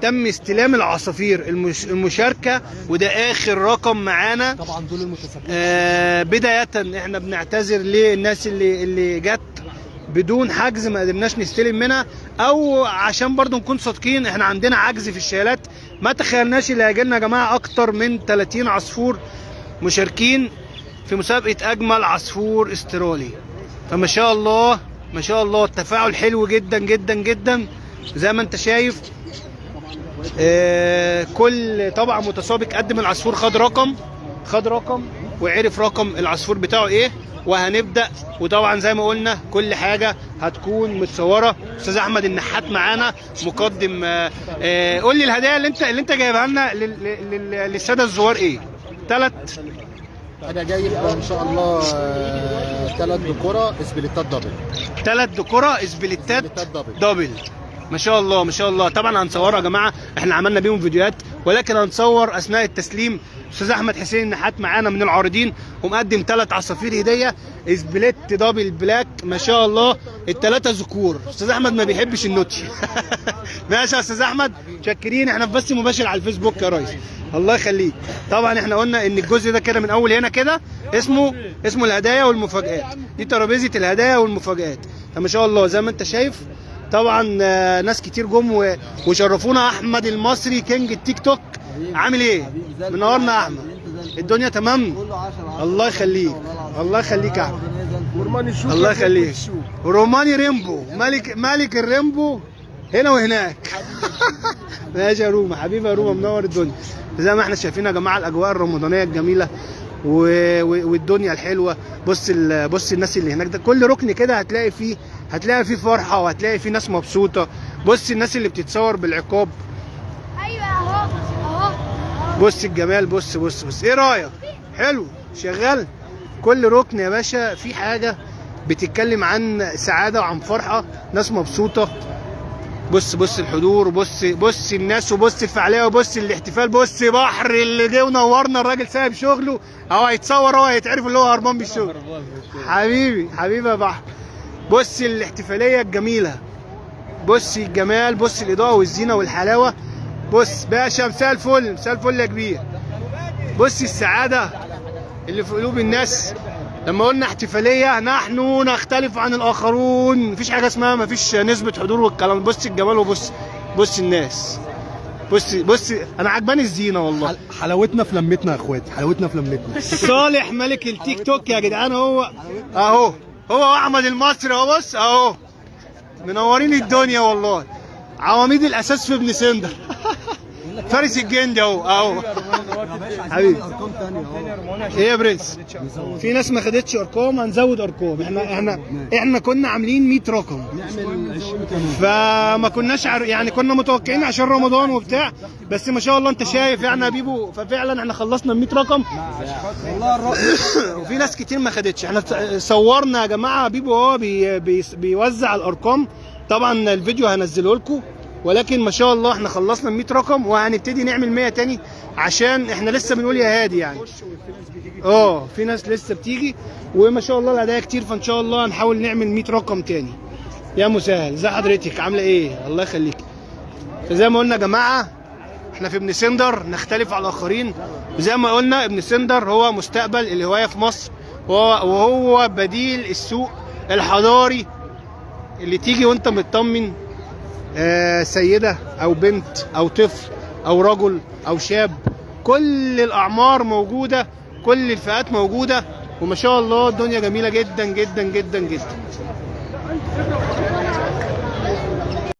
تم استلام العصافير المشاركه، وده اخر رقم معانا. طبعا دول المتسابقين. بدايه احنا بنعتذر للناس اللي جت بدون حجز ما قدرناش نستلم منها، او عشان برضو نكون صادقين احنا عندنا عجز في الشيالات. ما تخيلناش اللي هيجي لنا يا جماعه اكتر من 30 عصفور مشاركين في مسابقه اجمل عصفور استرالي. فما شاء الله ما شاء الله التفاعل حلو جدا جدا جدا زي ما انت شايف. كل طبعا متسابق قدم العصفور، خد رقم وعرف رقم العصفور بتاعه ايه، وهنبدا. وطبعا زي ما قلنا كل حاجه هتكون متصوره. استاذ احمد النحات معانا مقدم. قول لي الهدايا اللي انت جايبها لنا للساده الزوار ايه؟ انا جايب ان شاء الله 3 دكوره اسبليتات دبل. 3 دكوره اسبليتات دبل. ما شاء الله ما شاء الله. طبعا هنصورها يا جماعه، احنا عملنا بيهم فيديوهات، ولكن هنصور اثناء التسليم. استاذ احمد حسين النحات معانا من العارضين، ومقدم 3 عصافير هديه اسبليت دبل بلاك. ما شاء الله ال3 ذكور. استاذ احمد ما بيحبش النوتشي. ماشي يا استاذ احمد، شاكرين. احنا في بث مباشر على الفيسبوك يا ريس، الله يخليك. طبعا احنا قلنا ان الجزء ده كده من اول هنا كده اسمه الهدايا والمفاجآت. دي ترابيزه الهدايا والمفاجآت. فما شاء الله زي ما انت شايف. طبعا ناس كتير جم وشرفونا. احمد المصري كينج التيك توك، عامل ايه؟ منورنا يا احمد. الدنيا تمام؟ الله يخليك الله يخليك يا احمد، الله يخليك. روماني ريمبو، ملك الريمبو هنا وهناك. ماشي يا روما، حبيبي يا روما، منور الدنيا. زي ما احنا شايفين يا جماعه الاجواء الرمضانيه الجميله والدنيا الحلوه. بص الناس اللي هناك ده، كل ركن كده هتلاقي فيه فرحه، وهتلاقي فيه ناس مبسوطه. بص الناس اللي بتتصور بالعقاب. ايوه اهو. بص الجمال، بص ايه رايك؟ حلو شغال. كل ركن يا باشا في حاجه بتتكلم عن سعاده وعن فرحه، ناس مبسوطه. بص الحضور، بص الناس، وبص الفعاليه، وبص الاحتفال. بص بحر اللي جه ونورنا. الراجل سايب شغله اهو هيتصور، هو هيتعرف اللي هو هربان بالشغل. حبيبي يا بحر. بص الاحتفاليه الجميله، بص الجمال، بص الاضاءه والزينه والحلاوه. بص باشا، مساء الفل يا كبير. بص السعاده اللي في قلوب الناس. لما قلنا احتفاليه، نحن نختلف عن الاخرون. مفيش حاجه اسمها مفيش نسبه حضور والكلام. بص الجمال، وبص الناس. بص انا عجباني الزينه والله. حلاوتنا في لمتنا يا اخواتي، حلاوتنا في لمتنا. صالح ملك التيك توك يا جدعان، هو احمد المصري اهو. بص اهو منورين الدنيا والله. عواميد الاساس في ابن سندر. فارس الجندي اهو. حبيبي ايه يا برنس؟ في ناس ما خدتش ارقام، هنزود ارقام. احنا كنا عاملين 100 رقم، فما كناش يعني كنا متوقعين عشان رمضان وبتاع، بس ما شاء الله انت شايف يعني يا بيبو. ففعلا احنا خلصنا 100 رقم. وفي ناس كتير ما خدتش. احنا صورنا يا جماعه بيبو هو بيوزع الارقام. طبعا الفيديو هنزله لكم، ولكن ما شاء الله احنا خلصنا 100 رقم، وهنبتدي نعمل 100 تاني، عشان احنا لسه بنقول يا هادي يعني. في ناس لسه بتيجي، وما شاء الله الهدايا كتير. فان شاء الله هنحاول نعمل 100 رقم تاني. يا مسهل، ازي حضرتك؟ عامله ايه؟ الله يخليك. فزي ما قلنا يا جماعه، احنا في ابن سندر نختلف على الاخرين. وزي ما قلنا ابن سندر هو مستقبل الهوايه في مصر، وهو بديل السوق الحضاري اللي تيجي وانت مطمن. سيدة أو بنت أو طفل أو رجل أو شاب، كل الأعمار موجودة، كل الفئات موجودة. وما شاء الله الدنيا جميلة جدا جدا جدا جدا.